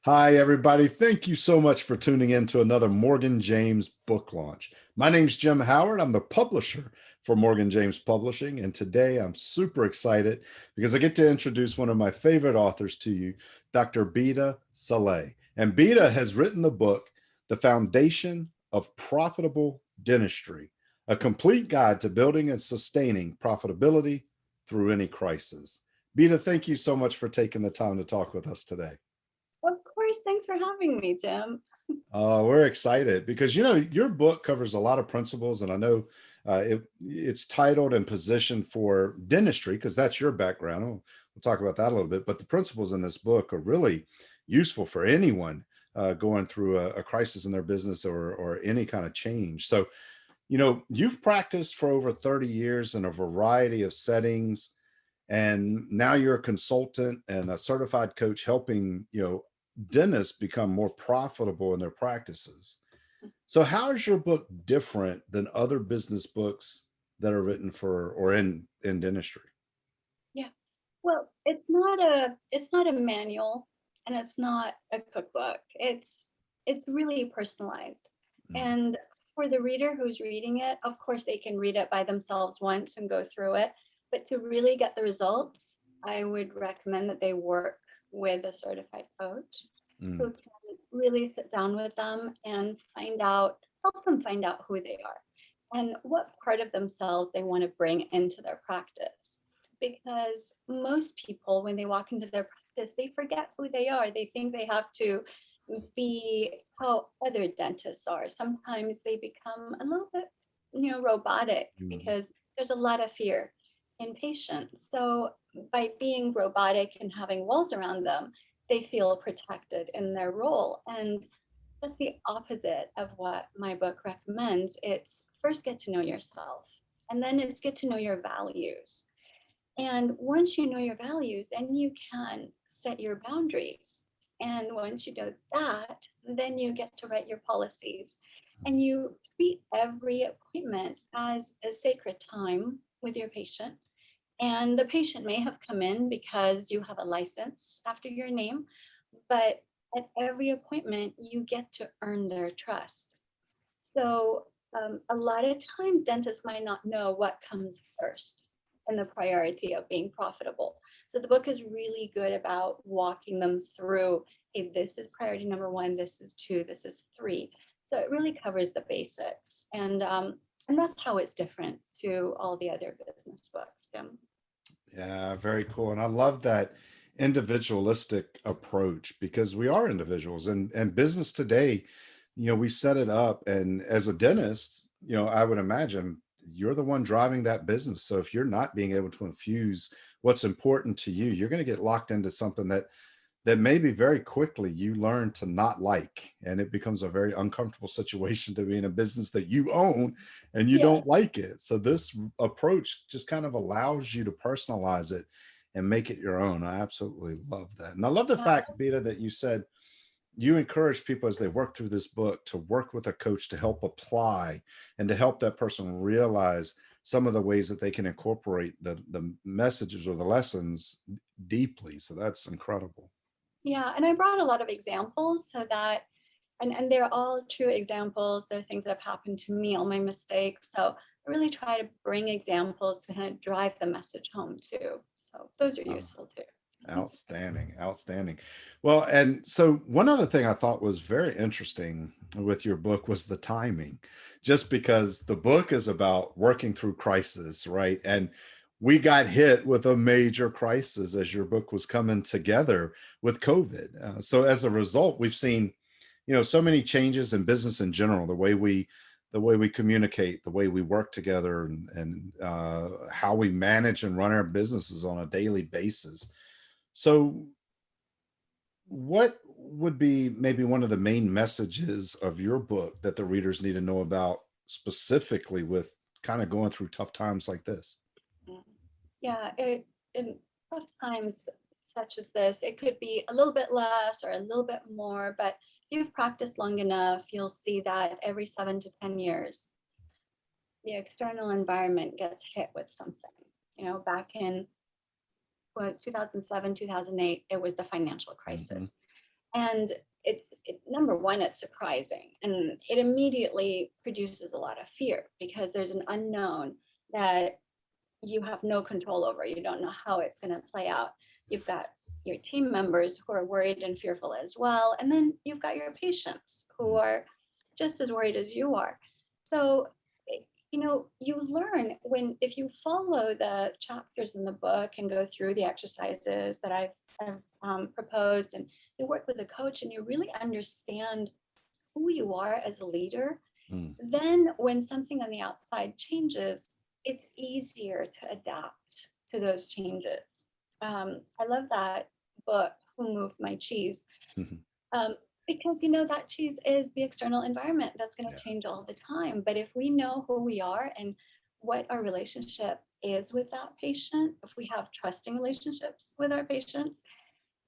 Hi, everybody. Thank you so much for tuning in to another Morgan James book launch. My name's Jim Howard. I'm the publisher for Morgan James Publishing. And today I'm super excited because I get to introduce one of my favorite authors to you, Dr. Bita Saleh. And Bita has written the book, The Foundation of Profitable Dentistry, a complete guide to building and sustaining profitability through any crisis. Bita, thank you so much for taking the time to talk with us today. Of course, thanks for having me, Jim. We're excited because your book covers a lot of principles, and I know it's titled and positioned for dentistry because that's your background. We'll talk about that a little bit, but the principles in this book are really useful for anyone going through a crisis in their business or any kind of change. So, you've practiced for over 30 years in a variety of settings, and now you're a consultant and a certified coach helping dentists become more profitable in their practices. So how is your book different than other business books that are written for or in dentistry? Yeah. Well, it's not a manual and it's not a cookbook. It's really personalized. Mm, And for the reader who's reading it, of course they can read it by themselves once and go through it. But to really get the results, I would recommend that they work with a certified coach who mm, can really sit down with them and help them find out who they are and what part of themselves they want to bring into their practice. Because most people, when they walk into their practice, they forget who they are. They think they have to be how other dentists are. Sometimes they become a little bit, robotic mm. because there's a lot of fear in patients. So by being robotic and having walls around them, they feel protected in their role. And that's the opposite of what my book recommends. It's first get to know yourself, and then it's get to know your values. And once you know your values, then you can set your boundaries. And once you do that, then you get to write your policies. And you treat every appointment as a sacred time with your patient. And the patient may have come in because you have a license after your name, but at every appointment, you get to earn their trust. So a lot of times dentists might not know what comes first in the priority of being profitable. So the book is really good about walking them through, hey, this is priority number one, this is two, this is three. So it really covers the basics. And that's how it's different to all the other business books, Jim. Yeah, very cool. And I love that individualistic approach because we are individuals and business today, we set it up. And as a dentist, I would imagine you're the one driving that business. So if you're not being able to infuse what's important to you, you're going to get locked into something that maybe very quickly you learn to not like, and it becomes a very uncomfortable situation to be in a business that you own and you Yes. don't like it. So this approach just kind of allows you to personalize it and make it your own. I absolutely love that. And I love the Yeah. fact, Beta, that you said you encourage people as they work through this book to work with a coach to help apply and to help that person realize some of the ways that they can incorporate the messages or the lessons deeply. So that's incredible. Yeah, and I brought a lot of examples so that, and they're all true examples. They're things that have happened to me, all my mistakes. So I really try to bring examples to kind of drive the message home too. So those are Oh, useful too. outstanding, outstanding. Well, and so one other thing I thought was very interesting with your book was the timing, just because the book is about working through crisis, right? And we got hit with a major crisis as your book was coming together with COVID. So as a result, we've seen, so many changes in business in general, the way we communicate, the way we work together, and how we manage and run our businesses on a daily basis. So, what would be maybe one of the main messages of your book that the readers need to know about specifically with kind of going through tough times like this? Mm. Yeah, in tough times such as this, it could be a little bit less or a little bit more, but if you've practiced long enough, you'll see that every 7 to 10 years, the external environment gets hit with something. Back in 2007, 2008, it was the financial Hmm. crisis. And number one, it's surprising, and it immediately produces a lot of fear because there's an unknown that you have no control over. You don't know how it's going to play out. You've got your team members who are worried and fearful as well. And then you've got your patients who are just as worried as you are. So, you learn if you follow the chapters in the book and go through the exercises that I've proposed, and you work with a coach and you really understand who you are as a leader, Mm. then when something on the outside changes, it's easier to adapt to those changes. I love that book, Who Moved My Cheese? Um, because that cheese is the external environment that's going Yeah. to change all the time. But if we know who we are and what our relationship is with that patient, if we have trusting relationships with our patients,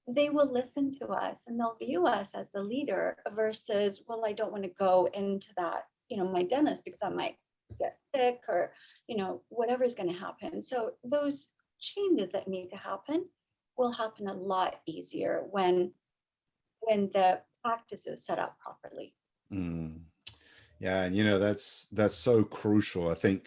they will listen to us and they'll view us as the leader versus, well, I don't want to go into that, my dentist, because I might get sick or, whatever's going to happen. So those changes that need to happen will happen a lot easier when the practice is set up properly. Mm. Yeah, and that's so crucial. I think,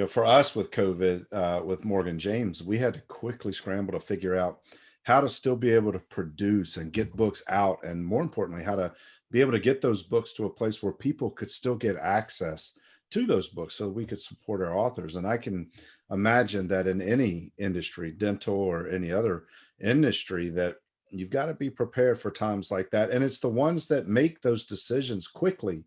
for us with COVID, with Morgan James, we had to quickly scramble to figure out how to still be able to produce and get books out, and more importantly, how to be able to get those books to a place where people could still get access to those books so we could support our authors. And I can imagine that in any industry, dental or any other industry, that you've got to be prepared for times like that. And it's the ones that make those decisions quickly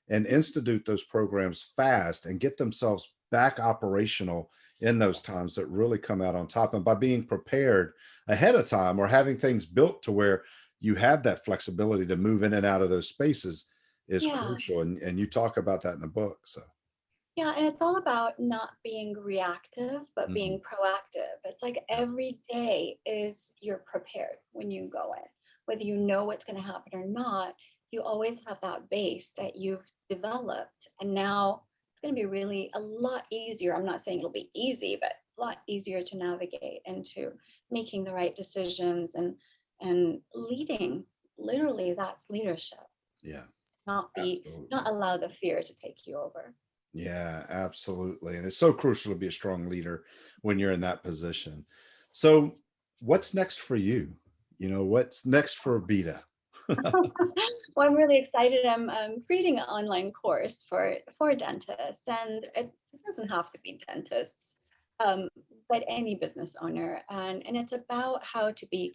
and institute those programs fast and get themselves back operational in those times that really come out on top. And by being prepared ahead of time or having things built to where you have that flexibility to move in and out of those spaces is Yeah. crucial. And you talk about that in the book. So, Yeah, and it's all about not being reactive, but mhm, being proactive. It's like yes, every day is you're prepared when you go in. Whether you know what's going to happen or not, you always have that base that you've developed. And now it's going to be really a lot easier. I'm not saying it'll be easy, but a lot easier to navigate into making the right decisions and leading. Literally, that's leadership. yeah, Not absolutely. allow the fear to take you over. Yeah, absolutely. And it's so crucial to be a strong leader when you're in that position. So, what's next for you? What's next for Beta? Well, I'm really excited. I'm creating an online course for dentists, and it doesn't have to be dentists, um, but any business owner. And it's about how to be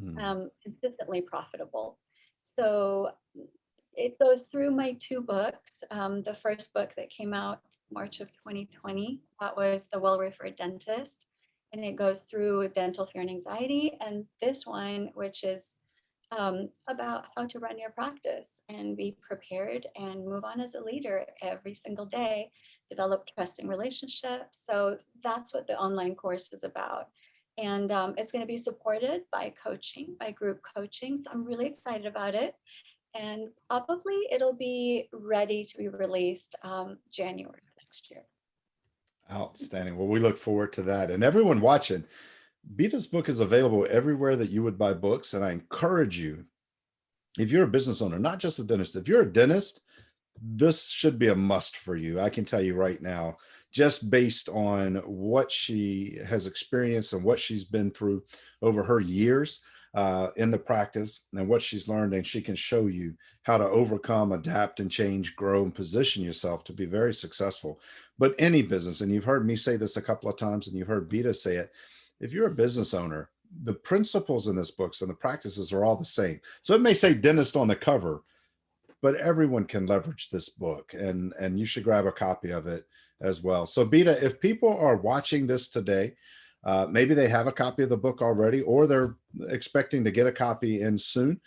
Mm, consistently profitable. So it goes through my two books. The first book that came out March of 2020, that was The Well-Referred Dentist, and it goes through dental fear and anxiety. And this one, which is about how to run your practice and be prepared and move on as a leader every single day, develop trusting relationships. So that's what the online course is about. And it's going to be supported by coaching, by group coaching. So I'm really excited about it. And probably it'll be ready to be released January of next year. outstanding. Well, we look forward to that. And everyone watching, Beta's book is available everywhere that you would buy books. And I encourage you, if you're a business owner, not just a dentist, if you're a dentist, this should be a must for you. I can tell you right now, just based on what she has experienced and what she's been through over her years in the practice and what she's learned, and she can show you how to overcome, adapt, and change, grow, and position yourself to be very successful. But any business, and you've heard me say this a couple of times, and you've heard Bita say it, if you're a business owner, the principles in this books and the practices are all the same. So it may say dentist on the cover, but everyone can leverage this book, and you should grab a copy of it as well. So Bita, if people are watching this today, maybe they have a copy of the book already or they're expecting to get a copy in soon,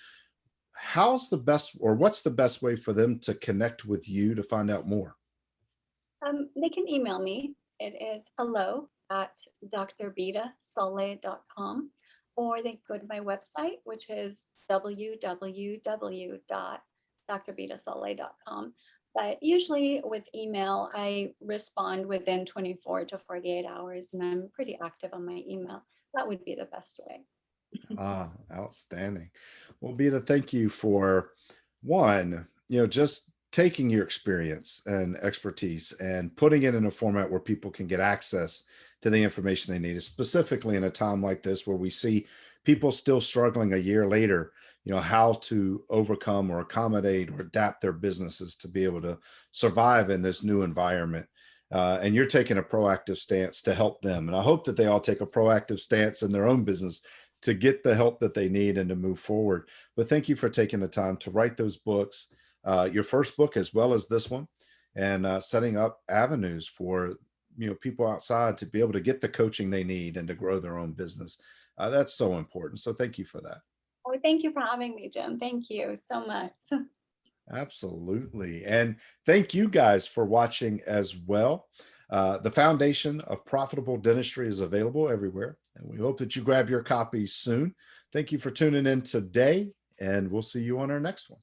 how's the best or what's the best way for them to connect with you to find out more? They can email me. It is hello@drbitasaleh.com, or they can go to my website, which is www.drbitasaleh.com. But usually with email, I respond within 24 to 48 hours, and I'm pretty active on my email. That would be the best way. Outstanding. Well, Bita, thank you for one, just taking your experience and expertise and putting it in a format where people can get access to the information they need, specifically in a time like this where we see people still struggling a year later, how to overcome or accommodate or adapt their businesses to be able to survive in this new environment. And you're taking a proactive stance to help them. And I hope that they all take a proactive stance in their own business to get the help that they need and to move forward. But thank you for taking the time to write those books, your first book as well as this one, and setting up avenues for people outside to be able to get the coaching they need and to grow their own business. That's so important. So thank you for that. Oh, thank you for having me, Jim. Thank you so much. Absolutely. And thank you guys for watching as well. The Foundation of Profitable Dentistry is available everywhere, and we hope that you grab your copies soon. Thank you for tuning in today, and we'll see you on our next one.